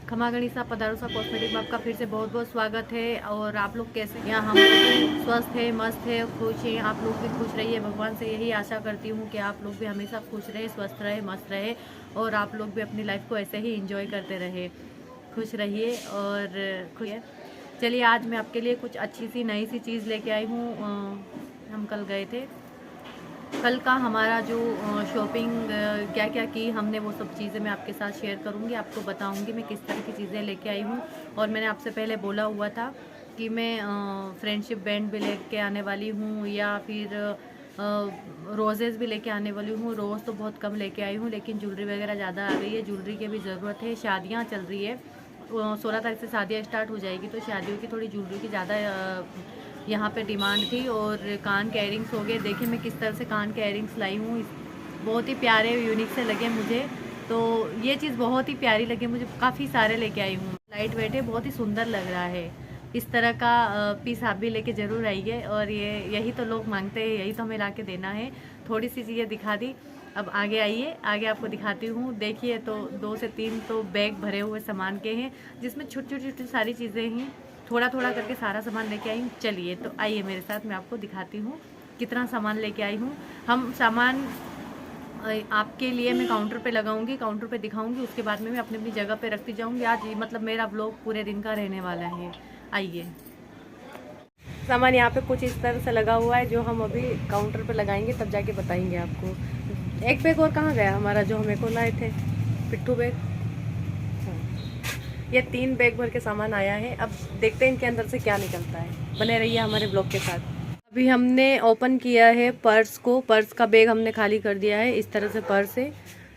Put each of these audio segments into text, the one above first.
खमा गणिसा पधारोसा कॉस्मेटिक में आपका फिर से बहुत बहुत स्वागत है। और आप लोग कैसे हैं? हम लोग भी स्वस्थ है, मस्त है, खुश हैं। आप लोग भी खुश रहिए। भगवान से यही आशा करती हूँ कि आप लोग भी हमेशा खुश रहे, स्वस्थ रहे, मस्त रहे और आप लोग भी अपनी लाइफ को ऐसे ही इंजॉय करते रहे। खुश रहिए और खुश है। चलिए आज मैं आपके लिए कुछ अच्छी सी नई सी चीज़ लेके आई हूँ। हम कल गए थे, कल का हमारा जो शॉपिंग क्या क्या की हमने, वो सब चीज़ें मैं आपके साथ शेयर करूंगी, आपको बताऊंगी मैं किस तरह की चीज़ें लेके आई हूँ। और मैंने आपसे पहले बोला हुआ था कि मैं फ्रेंडशिप बैंड भी लेके आने वाली हूँ या फिर रोजेज़ भी लेके आने वाली हूँ। रोज़ तो बहुत कम लेके आई हूँ, लेकिन ज्वेलरी वगैरह ज़्यादा आ गई है। ज्वेलरी की भी ज़रूरत है, शादियाँ चल रही है। 16 तारीख से शादियाँ स्टार्ट हो जाएगी, तो शादियों की थोड़ी ज्वेलरी की ज़्यादा यहाँ पे डिमांड थी। और कान के इयरिंग्स हो गए। देखिए मैं किस तरह से कान के इयरिंग्स लाई हूँ, बहुत ही प्यारे यूनिक से लगे मुझे। तो ये चीज़ बहुत ही प्यारी लगी मुझे, काफ़ी सारे लेके आई हूँ। लाइट वेट है, बहुत ही सुंदर लग रहा है। इस तरह का पीस आप भी लेके ज़रूर आइए। और यही तो लोग मांगते हैं, यही तो हमें ला के देना है। थोड़ी सी चीज़ें दिखा दी, अब आगे आइए, आगे आपको दिखाती हूँ। देखिए तो 2 से 3 तो बैग भरे हुए सामान के हैं, जिसमें छोटी छोटी छोटी सारी चीज़ें हैं। थोड़ा थोड़ा करके सारा सामान लेके आई हूँ। चलिए तो आइए मेरे साथ, मैं आपको दिखाती हूँ कितना सामान लेके आई हूँ। हम सामान आपके लिए मैं काउंटर पे लगाऊंगी, काउंटर पे दिखाऊंगी, उसके बाद में मैं अपनी अपनी जगह पे रखती जाऊंगी। आज मतलब मेरा व्लॉग पूरे दिन का रहने वाला है। आइए, सामान यहाँ पे कुछ इस तरह से लगा हुआ है, जो हम अभी काउंटर पे लगाएंगे तब जाके बताएंगे आपको। एक बैग और कहाँ गया हमारा, जो हमें को लाए थे, पिट्ठू बैग। ये 3 बैग भर के सामान आया है। अब देखते हैं इनके अंदर से क्या निकलता है। बने रहिए हमारे ब्लॉग के साथ। अभी हमने ओपन किया है पर्स को। पर्स का बैग हमने खाली कर दिया है। इस तरह से पर्स है।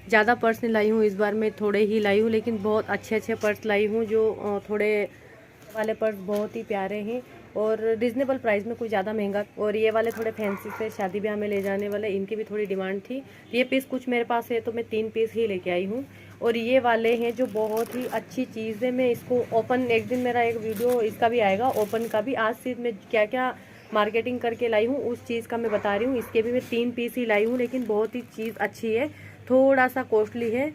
ज़्यादा पर्स नहीं लाई हूँ इस बार, मैं थोड़े ही लाई हूँ, लेकिन बहुत अच्छे अच्छे पर्स लाई हूँ। जो थोड़े वाले पर्स बहुत ही प्यारे हैं और रिजनेबल प्राइस में, कोई ज़्यादा महंगा। और ये वाले थोड़े फैंसी से शादी ब्याह में ले जाने वाले, इनकी भी थोड़ी डिमांड थी। ये पीस कुछ मेरे पास है तो मैं 3 पीस ही लेके आई हूँ। और ये वाले हैं जो बहुत ही अच्छी चीज़ है। मैं इसको ओपन, एक दिन मेरा एक वीडियो इसका भी आएगा, ओपन का भी। आज सिर्फ मैं क्या क्या मार्केटिंग करके लाई हूँ उस चीज़ का मैं बता रही हूँ। इसके भी मैं 3 पीस ही लाई हूँ, लेकिन बहुत ही चीज़ अच्छी है। थोड़ा सा कॉस्टली है,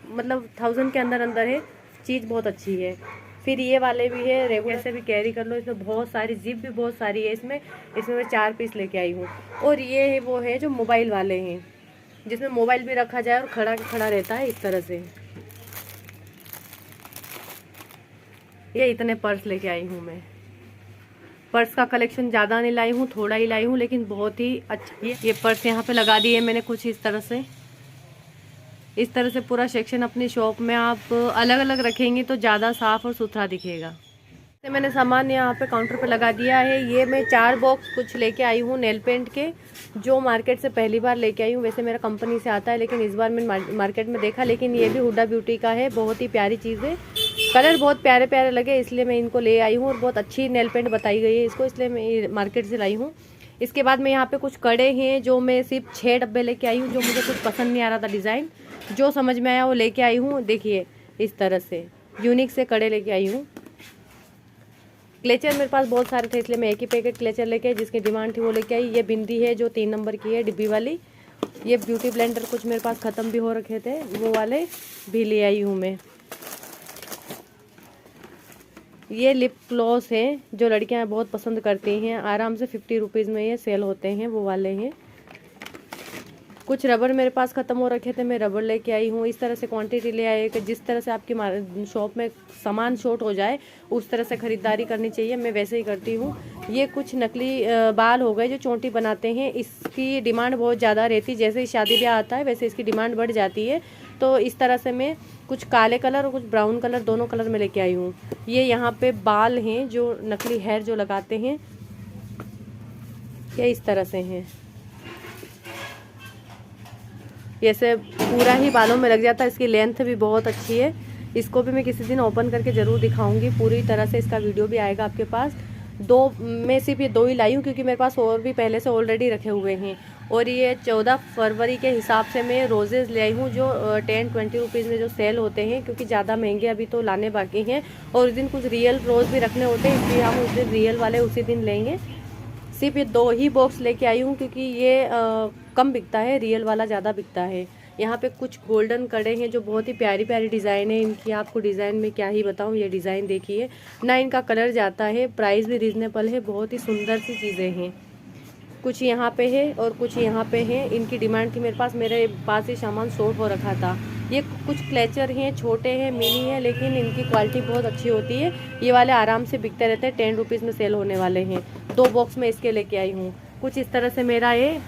मतलब 1000 के अंदर अंदर है। चीज़ बहुत अच्छी है। फिर ये वाले भी है, रेगुलर से भी कैरी कर लो। इसमें बहुत सारी जिप भी बहुत सारी है। इसमें मैं 4 पीस लेके आई हूँ। और ये है वो है जो मोबाइल वाले हैं, जिसमें मोबाइल भी रखा जाए और खड़ा खड़ा रहता है इस तरह से। ये इतने पर्स लेके आई हूँ मैं। पर्स का कलेक्शन ज़्यादा नहीं लाई हूँ, थोड़ा ही लाई हूँ, लेकिन बहुत ही अच्छा। ये पर्स यहाँ पे लगा दिए मैंने कुछ इस तरह से। इस तरह से पूरा सेक्शन अपनी शॉप में आप अलग अलग रखेंगे तो ज़्यादा साफ़ और सुथरा दिखेगा। मैंने सामान यहाँ पे काउंटर पे लगा दिया है। ये मैं 4 बॉक्स कुछ लेके आई हूँ नेल पेंट के, जो मार्केट से पहली बार लेके आई हूँ। वैसे मेरा कंपनी से आता है, लेकिन इस बार मैंने मार्केट में देखा। लेकिन ये भी हुडा ब्यूटी का है, बहुत ही प्यारी चीज़ है। कलर बहुत प्यारे प्यारे लगे, इसलिए मैं इनको ले आई हूँ। और बहुत अच्छी नेल पेंट बताई गई है इसको, इसलिए मैं मार्केट से लाई हूँ। इसके बाद मैं यहाँ पे कुछ कड़े हैं, जो मैं सिर्फ 6 डब्बे लेके आई हूँ। जो मुझे कुछ पसंद नहीं आ रहा था डिज़ाइन, जो समझ में आया वो लेके आई हूँ। देखिए इस तरह से यूनिक से कड़े लेके आई हूँ। क्लेचर मेरे पास बहुत सारे थे, इसलिए मैं एक ही पैकेट क्लेचर लेके आई, जिसकी डिमांड थी वो लेके आई। ये बिंदी है जो 3 नंबर की है, डिब्बी वाली। ये ब्यूटी ब्लेंडर कुछ मेरे पास ख़त्म भी हो रखे थे, वो वाले भी ले आई हूँ मैं। ये लिप ग्लॉस है, जो लड़कियां बहुत पसंद करती हैं। आराम से 50 रुपीज़ में ये सेल होते हैं, वो वाले हैं। कुछ रबर मेरे पास ख़त्म हो रखे थे, मैं रबर लेके आई हूँ। इस तरह से क्वांटिटी ले आई कि जिस तरह से आपकी शॉप में सामान शॉर्ट हो जाए उस तरह से ख़रीदारी करनी चाहिए। मैं वैसे ही करती हूँ। ये कुछ नकली बाल हो गए जो चोंटी बनाते हैं, इसकी डिमांड बहुत ज़्यादा रहती है। जैसे ही शादी ब्याह आता है वैसे इसकी डिमांड बढ़ जाती है। तो इस तरह से मैं कुछ काले कलर और कुछ ब्राउन कलर, दोनों कलर में लेके आई हूँ। ये यहाँ पे बाल हैं जो नकली हेयर जो लगाते हैं, ये इस तरह से हैं। जैसे पूरा ही बालों में लग जाता है। इसकी लेंथ भी बहुत अच्छी है। इसको भी मैं किसी दिन ओपन करके ज़रूर दिखाऊंगी पूरी तरह से। इसका वीडियो भी आएगा आपके पास। 2 में सिर्फ ये 2 ही लाई हूँ, क्योंकि मेरे पास और भी पहले से ऑलरेडी रखे हुए हैं। और ये 14 फरवरी के हिसाब से मैं रोजेज़ ले आई हूँ, जो 10-20 रुपीज़ में जो सेल होते हैं, क्योंकि ज़्यादा महंगे अभी तो लाने बाकी हैं। और उस दिन कुछ रियल रोज़ भी रखने होते हैं, इसलिए हम उस दिन रियल वाले उसी दिन लेंगे। सिर्फ ये 2 ही बॉक्स लेके आई हूँ, क्योंकि ये कम बिकता है, रियल वाला ज़्यादा बिकता है। यहाँ पे कुछ गोल्डन कड़े हैं जो बहुत ही प्यारी प्यारी डिज़ाइन है इनकी। आपको डिज़ाइन में क्या ही बताऊँ, ये डिज़ाइन देखिए ना, इनका कलर जाता है, प्राइस भी रीज़नेबल है, बहुत ही सुंदर सी चीज़ें हैं। कुछ यहाँ पे है और कुछ यहाँ पे है। इनकी डिमांड थी मेरे पास ये सामान शॉर्ट हो रखा था। ये कुछ क्लेचर हैं, छोटे हैं, मिनी है, लेकिन इनकी क्वालिटी बहुत अच्छी होती है। ये वाले आराम से बिकते रहते हैं, 10 रुपीज़ में सेल होने वाले हैं। 2 बॉक्स में इसके लेके आई हूँ। कुछ इस तरह से मेरा ये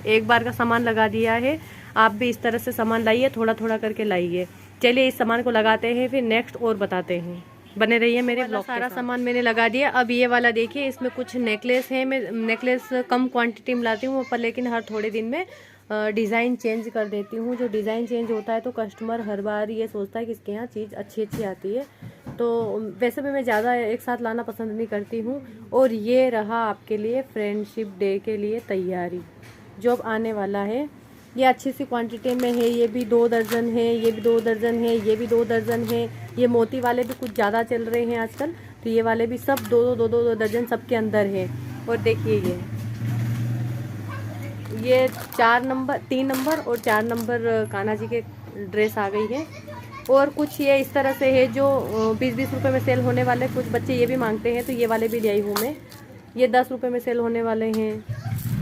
एक बार का सामान लगा दिया है। आप भी इस तरह से सामान लाइए, थोड़ा थोड़ा करके लाइए। चलिए इस सामान को लगाते हैं, फिर नेक्स्ट और बताते हैं। बने रहिए मेरे ब्लॉग। सारा सामान मैंने लगा दिया। अब ये वाला देखिए, इसमें कुछ नेकलेस है। मैं नेकलेस कम क्वांटिटी में लाती हूँ पर लेकिन हर थोड़े दिन में डिज़ाइन चेंज कर देती हूँ। जो डिज़ाइन चेंज होता है तो कस्टमर हर बार ये सोचता है कि इसके यहाँ चीज़ अच्छी अच्छी आती है। तो वैसे भी मैं ज़्यादा एक साथ लाना पसंद नहीं करती हूँ। और ये रहा आपके लिए फ्रेंडशिप डे के लिए तैयारी जो अब आने वाला है। ये अच्छी सी क्वांटिटी में है। ये भी 2 दर्जन है, ये भी 2 दर्जन है, ये भी 2 दर्जन है। ये मोती वाले भी कुछ ज़्यादा चल रहे हैं आजकल, तो ये वाले भी सब 2 दर्जन सबके अंदर है। और देखिए ये 4 नंबर, 3 नंबर और 4 नंबर कान्हा जी के ड्रेस आ गई है। और कुछ ये इस तरह से है जो 20-20 रुपये में सेल होने वाले। कुछ बच्चे ये भी मांगते हैं तो ये वाले भी ले आई हूँ मैं। ये 10 रुपये में सेल होने वाले हैं,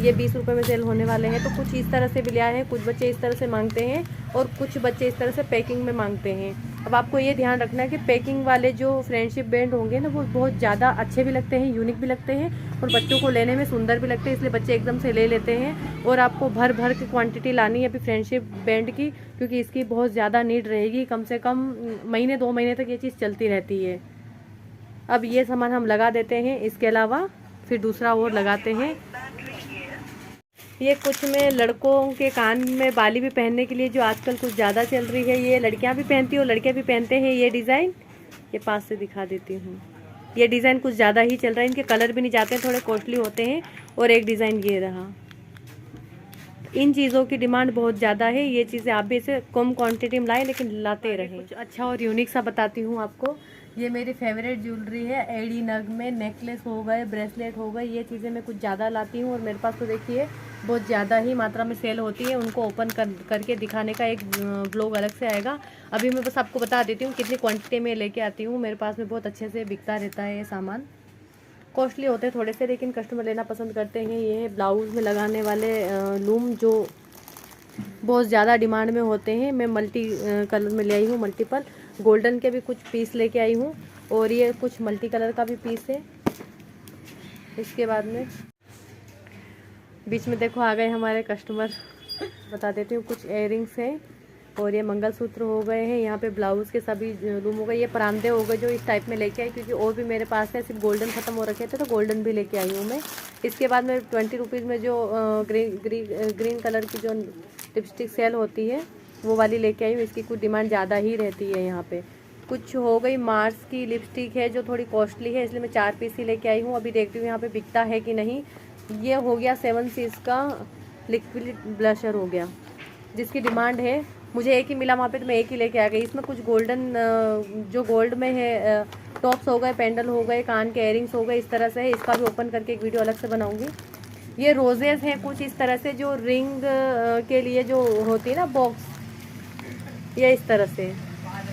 ये 20 रुपये में सेल होने वाले हैं। तो कुछ इस तरह से भी लिया है। कुछ बच्चे इस तरह से मांगते हैं और कुछ बच्चे इस तरह से पैकिंग में मांगते हैं। अब आपको ये ध्यान रखना है कि पैकिंग वाले जो फ्रेंडशिप बैंड होंगे ना, वो बहुत ज़्यादा अच्छे भी लगते हैं, यूनिक भी लगते हैं और बच्चों को लेने में सुंदर भी लगते हैं, इसलिए बच्चे एकदम से ले लेते हैं। और आपको भर भर की क्वांटिटी लानी है अभी फ्रेंडशिप बैंड की, क्योंकि इसकी बहुत ज़्यादा नीड रहेगी। कम से कम महीने 2 महीने तक ये चीज़ चलती रहती है। अब ये सामान हम लगा देते हैं, इसके अलावा फिर दूसरा और लगाते हैं। ये कुछ में लड़कों के कान में बाली भी पहनने के लिए जो आजकल कुछ ज़्यादा चल रही है, ये लड़कियां भी पहनती हैं और लड़के भी पहनते हैं। ये डिज़ाइन ये पास से दिखा देती हूँ। ये डिज़ाइन कुछ ज़्यादा ही चल रहा है, इनके कलर भी नहीं जाते हैं, थोड़े कॉस्टली होते हैं। और एक डिज़ाइन ये रहा। इन चीज़ों की डिमांड बहुत ज़्यादा है। ये चीज़ें आप भी इसे कम क्वांटिटी में लाएं लेकिन लाते रहें। कुछ अच्छा और यूनिक सा बताती हूँ आपको। ये मेरी फेवरेट ज्वेलरी है। एडी नग में नेकलेस हो गए, ब्रेसलेट हो गए, ये चीज़ें मैं कुछ ज़्यादा लाती हूँ और मेरे पास तो देखिए बहुत ज़्यादा ही मात्रा में सेल होती है। उनको ओपन करके दिखाने का एक व्लॉग अलग से आएगा। अभी मैं बस आपको बता देती हूँ कितनी क्वांटिटी में लेके आती हूँ। मेरे पास में बहुत अच्छे से बिकता रहता है ये सामान। कॉस्टली होते हैं थोड़े से, लेकिन कस्टमर लेना पसंद करते हैं। ये है ब्लाउज़ में लगाने वाले लूम जो बहुत ज़्यादा डिमांड में होते हैं। मैं मल्टी कलर में ले आई हूँ, मल्टीपल गोल्डन के भी कुछ पीस लेके आई हूँ और ये कुछ मल्टी कलर का भी पीस है। इसके बाद में बीच में देखो आ गए हमारे कस्टमर। बता देती हूँ, कुछ इयररिंग्स हैं और ये मंगलसूत्र हो गए हैं। यहाँ पे ब्लाउज़ के सभी लूम हो गए। ये परांदे हो गए जो इस टाइप में लेके आई, क्योंकि और भी मेरे पास है, सिर्फ गोल्डन ख़त्म हो रखे थे तो गोल्डन भी लेके आई हूँ मैं। इसके बाद में 20 रुपीज़ में जो ग्रीन कलर की जो लिपस्टिक सेल होती है वो वाली लेके आई हूँ। इसकी कुछ डिमांड ज़्यादा ही रहती है यहाँ पे। कुछ हो गई मार्स की लिपस्टिक है जो थोड़ी कॉस्टली है, इसलिए मैं 4 पीस ही लेके आई हूँ। अभी देखती हूँ यहाँ पे बिकता है कि नहीं। ये हो गया 7 सीज का लिक्विड ब्लशर हो गया, जिसकी डिमांड है। मुझे एक ही मिला वहाँ पे तो मैं एक ही लेके आ गई। इसमें कुछ गोल्डन जो गोल्ड में है टॉप्स हो गए, पेंडल हो गए, कान के इयररिंग्स हो गए, इस तरह से है। इसका भी ओपन करके एक वीडियो अलग से बनाऊंगी। ये रोजेस हैं कुछ इस तरह से, जो रिंग के लिए जो होती है ना बॉक्स, ये इस तरह से,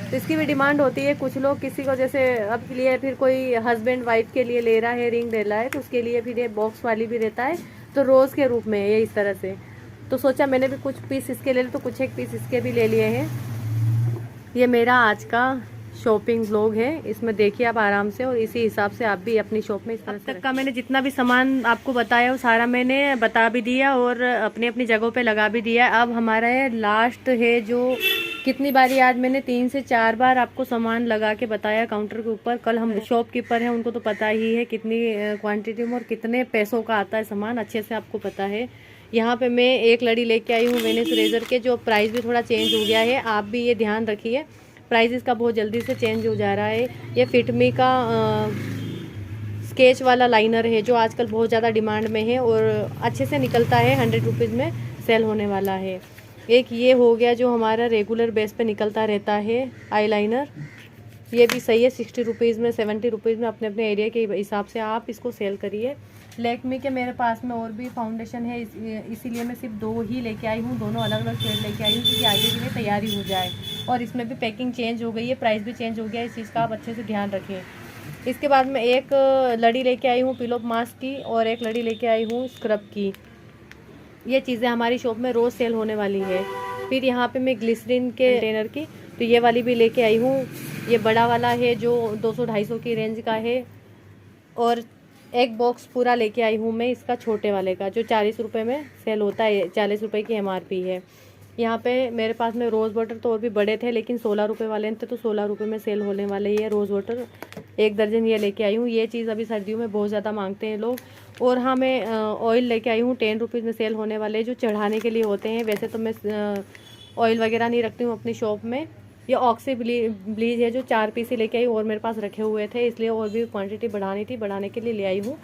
तो इसकी भी डिमांड होती है। कुछ लोग किसी को जैसे अब के लिए, फिर कोई हस्बैंड वाइफ के लिए ले रहा है, रिंग ले रहा है, तो उसके लिए फिर ये बॉक्स वाली भी रहता है, तो रोज़ के रूप में ये इस तरह से। तो सोचा मैंने भी कुछ पीस इसके ले तो कुछ एक पीस इसके भी ले लिए हैं। ये मेरा आज का शॉपिंग व्लॉग है, इसमें देखिए आप आराम से, और इसी हिसाब से आप भी अपनी शॉप में इस तरह से। अब तक का मैंने जितना भी सामान आपको बताया वो सारा मैंने बता भी दिया और अपनी अपनी जगहों पे लगा भी दिया। अब हमारा ये लास्ट है, जो कितनी बारी आज मैंने 3 से 4 बार आपको सामान लगा के बताया काउंटर के ऊपर। कल हम शॉपकीपर हैं, उनको तो पता ही है कितनी क्वांटिटी में और कितने पैसों का आता है सामान, अच्छे से आपको पता है। यहाँ पे मैं एक लड़ी लेके आई हूँ वेनिस रेजर के, जो प्राइस भी थोड़ा चेंज हो गया है। आप भी ये ध्यान रखिए, प्राइस इसका बहुत जल्दी से चेंज हो जा रहा है। ये फिटमी का स्केच वाला लाइनर है जो आजकल बहुत ज़्यादा डिमांड में है और अच्छे से निकलता है, 100 रुपीज़ में सेल होने वाला है। एक ये हो गया जो हमारा रेगुलर बेस पे निकलता रहता है आईलाइनर, ये भी सही है, 60 रुपीज़ में 70 रुपीज़ में, अपने अपने एरिया के हिसाब से आप इसको सेल करिए। लैक्मे के मेरे पास में और भी फाउंडेशन है, इसीलिए मैं सिर्फ 2 ही लेके आई हूँ, दोनों अलग अलग शेड लेके आई हूँ क्योंकि आगे के लिए तैयारी हो जाए। और इसमें भी पैकिंग चेंज हो गई है, प्राइस भी चेंज हो गया है, इस चीज़ का आप अच्छे से ध्यान रखें। इसके बाद मैं एक लड़ी लेके आई हूँ पिलो मास्क की, और एक लड़ी लेके आई हूँ स्क्रब की। ये चीज़ें हमारी शॉप में रोज़ सेल होने वाली है। फिर यहाँ पे मैं ग्लिसरीन के कंटेनर की, तो ये वाली भी लेके आई हूँ। ये बड़ा वाला है जो 200-250 की रेंज का है, और एक बॉक्स पूरा लेके आई हूँ मैं इसका छोटे वाले का, जो 40 रुपये में सेल होता है, 40 रुपये की MRP है। यहाँ पे मेरे पास में रोज़ वाटर तो और भी बड़े थे, लेकिन 16 रुपये वाले थे, तो 16 रुपये में सेल होने वाले ये रोज़ वाटर 1 दर्जन ये लेके आई हूँ। ये चीज़ अभी सर्दियों में बहुत ज़्यादा मांगते हैं लोग। और हाँ, मैं ऑयल लेके आई हूँ 10 रुपीज़ में सेल होने वाले, जो चढ़ाने के लिए होते हैं। वैसे तो मैं ऑयल वगैरह नहीं रखती हूँ अपनी शॉप में। ये ऑक्सी ब्लीच है जो 4 पीस ही लेके आई, और मेरे पास रखे हुए थे, इसलिए और भी क्वांटिटी बढ़ानी थी, बढ़ाने के लिए ले आई हूँ।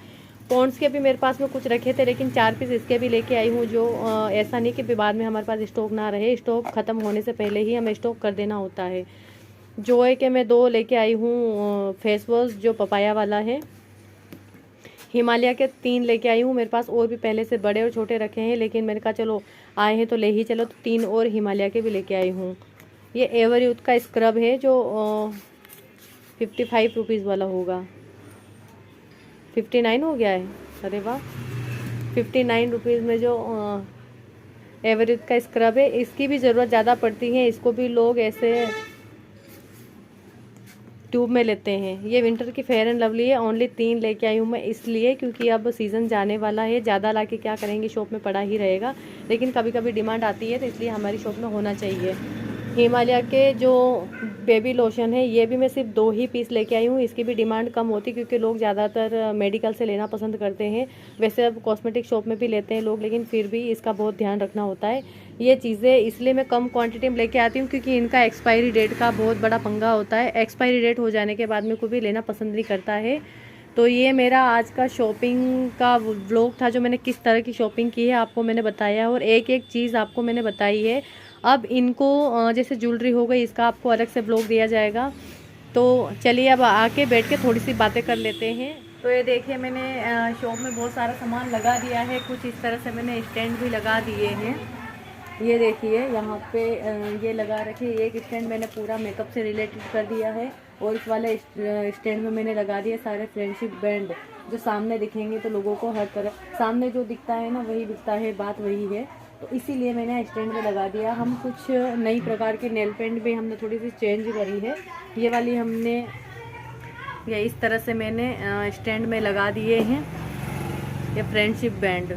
पॉन्ड्स के भी मेरे पास में कुछ रखे थे, लेकिन 4 पीस इसके भी लेके आई हूँ, जो ऐसा नहीं कि बाद में हमारे पास स्टॉक ना रहे, स्टॉक ख़त्म होने से पहले ही हमें स्टॉक कर देना होता है। जोए के मैं 2 लेके आई हूँ फेस वॉश, जो पपाया वाला है। हिमालय के 3 लेके आई हूँ, मेरे पास और भी पहले से बड़े और छोटे रखे हैं, लेकिन मैंने कहा चलो आए हैं तो ले ही चलो, तो 3 और हिमालय के भी लेके आई हूँ। ये एवर यूथ का स्क्रब है, जो 55 रुपीज़ वाला होगा, 59 हो गया है, अरे वाह, 59 रुपीज़ में जो एवर यूथ का स्क्रब है। इसकी भी ज़रूरत ज़्यादा पड़ती है, इसको भी लोग ऐसे ट्यूब में लेते हैं। ये विंटर की फेयर एंड लवली है, ओनली 3 लेके आई हूँ मैं, इसलिए क्योंकि अब सीज़न जाने वाला है, ज़्यादा ला के क्या करेंगे, शॉप में पड़ा ही रहेगा, लेकिन कभी कभी डिमांड आती है, तो इसलिए हमारी शॉप में होना चाहिए। हिमालय के जो बेबी लोशन है, ये भी मैं सिर्फ 2 ही पीस लेके आई हूँ। इसकी भी डिमांड कम होती, क्योंकि लोग ज़्यादातर मेडिकल से लेना पसंद करते हैं। वैसे अब कॉस्मेटिक शॉप में भी लेते हैं लोग, लेकिन फिर भी इसका बहुत ध्यान रखना होता है। ये चीज़ें इसलिए मैं कम क्वांटिटी में लेके आती हूँ, क्योंकि इनका एक्सपायरी डेट का बहुत बड़ा पंगा होता है। एक्सपायरी डेट हो जाने के बाद में कोई भी लेना पसंद नहीं करता है। तो ये मेरा आज का शॉपिंग का व्लॉग था, जो मैंने किस तरह की शॉपिंग की है आपको मैंने बताया, और एक एक चीज़ आपको मैंने बताई है। अब इनको जैसे ज्वेलरी हो गई, इसका आपको अलग से व्लॉग दिया जाएगा। तो चलिए अब आके बैठ के थोड़ी सी बातें कर लेते हैं। तो ये देखिए, मैंने शॉप में बहुत सारा सामान लगा दिया है, कुछ इस तरह से मैंने स्टैंड भी लगा दिए हैं। ये देखिए यहाँ पे ये लगा रखे, एक स्टैंड मैंने पूरा मेकअप से रिलेटेड कर दिया है, और इस वाले स्टैंड में मैंने लगा दिए सारे फ्रेंडशिप बैंड, जो सामने दिखेंगे तो लोगों को हर तरह सामने जो दिखता है ना वही दिखता है, बात वही है। तो इसीलिए मैंने स्टैंड में लगा दिया। हम कुछ नई प्रकार के नेल पेंट भी हमने थोड़ी सी चेंज करी है। ये वाली हमने ये इस तरह से मैंने स्टैंड में लगा दिए हैं। ये फ्रेंडशिप बैंड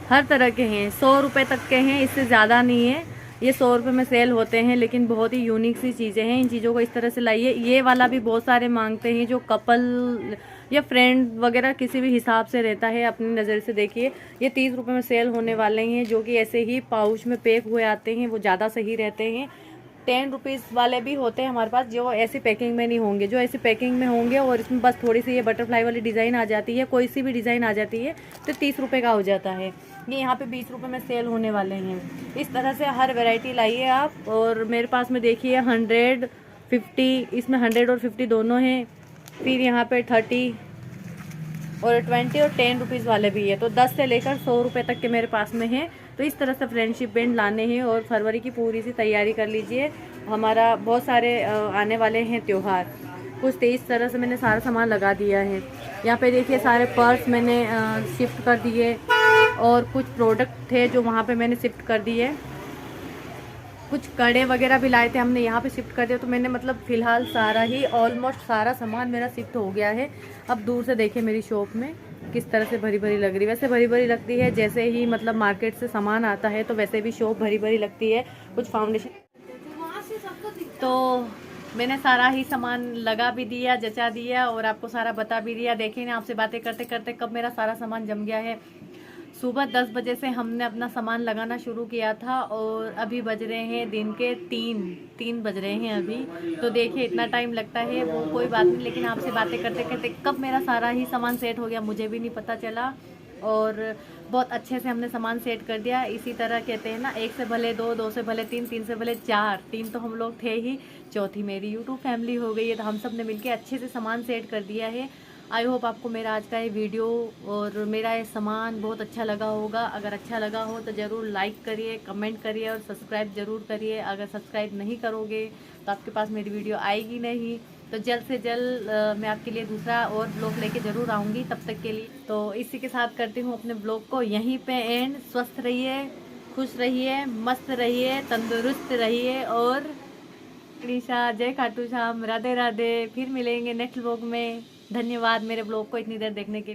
हर तरह के हैं, 100 रुपये तक के हैं, इससे ज़्यादा नहीं है। ये 100 रुपये में सेल होते हैं, लेकिन बहुत ही यूनिक सी चीज़ें हैं। इन चीज़ों को इस तरह से लाइए। ये वाला भी बहुत सारे मांगते हैं, जो कपल या फ्रेंड वगैरह किसी भी हिसाब से रहता है, अपनी नज़र से देखिए। ये 30 रुपये में सेल होने वाले हैं, जो कि ऐसे ही पाउच में पैक हुए आते हैं, वो ज़्यादा सही रहते हैं। 10 रुपीज़ वाले भी होते हैं हमारे पास, जो ऐसी पैकिंग में नहीं होंगे, जो ऐसी पैकिंग में होंगे और इसमें बस थोड़ी सी ये बटरफ्लाई वाली डिज़ाइन आ जाती है, कोई सी भी डिज़ाइन आ जाती है, तो 30 रुपये का हो जाता है। ये यहाँ पे 20 रुपये में सेल होने वाले हैं। इस तरह से हर वैरायटी लाइए आप। और मेरे पास में देखिए 100, 50, इसमें 100 और 50 दोनों हैं। फिर यहाँ पे 30 और 20 और 10 रुपीज़ वाले भी है। तो 10 से लेकर 100 रुपये तक के मेरे पास में है। तो इस तरह से फ्रेंडशिप बैंड लाने हैं, और फरवरी की पूरी सी तैयारी कर लीजिए। हमारा बहुत सारे आने वाले हैं त्यौहार, कुछ 23 तरह से मैंने सारा सामान लगा दिया है। यहाँ पे देखिए सारे पर्स मैंने शिफ्ट कर दिए, और कुछ प्रोडक्ट थे जो वहाँ पे मैंने शिफ्ट कर दिए। कुछ कड़े वगैरह भी लाए थे हमने, यहाँ पे शिफ्ट कर दिया। तो मैंने मतलब फ़िलहाल सारा ही ऑलमोस्ट सारा सामान मेरा शिफ्ट हो गया है। अब दूर से देखिए मेरी शॉप में किस तरह से भरी भरी लग रही है। वैसे भरी भरी लगती है, जैसे ही मतलब मार्केट से सामान आता है तो वैसे भी शॉप भरी भरी लगती है। कुछ फाउंडेशन तो मैंने सारा ही सामान लगा भी दिया, जचा दिया, और आपको सारा बता भी दिया। देखिए ना, आपसे बातें करते करते कब मेरा सारा सामान जम गया है। सुबह 10 बजे से हमने अपना सामान लगाना शुरू किया था, और अभी बज रहे हैं दिन के 3 बज रहे हैं अभी। तो देखिए इतना टाइम लगता है, वो कोई बात नहीं, लेकिन आपसे बातें करते करते कब मेरा सारा ही सामान सेट हो गया मुझे भी नहीं पता चला। और बहुत अच्छे से हमने सामान सेट कर दिया। इसी तरह कहते हैं ना, एक से भले दो, दो से भले तीन, तीन से भले चार, तीन तो हम लोग थे ही, चौथी मेरी यूट्यूब फैमिली हो गई है। तो हम सब ने मिलकर अच्छे से सामान सेट कर दिया है। आई होप आपको मेरा आज का ये वीडियो और मेरा ये सामान बहुत अच्छा लगा होगा। अगर अच्छा लगा हो तो ज़रूर लाइक करिए, कमेंट करिए और सब्सक्राइब ज़रूर करिए। अगर सब्सक्राइब नहीं करोगे तो आपके पास मेरी वीडियो आएगी नहीं। तो जल्द से जल्द मैं आपके लिए दूसरा और ब्लॉग लेके ज़रूर आऊँगी। तब तक के लिए तो इसी के साथ करती हूँ अपने ब्लॉग को यहीं पे एंड। स्वस्थ रहिए, खुश रहिए, मस्त रहिए, तंदुरुस्त रहिए और निशा जय खाटू श्याम, राधे राधे। फिर मिलेंगे नेक्स्ट ब्लॉग में। धन्यवाद मेरे ब्लॉग को इतनी देर देखने के लिए।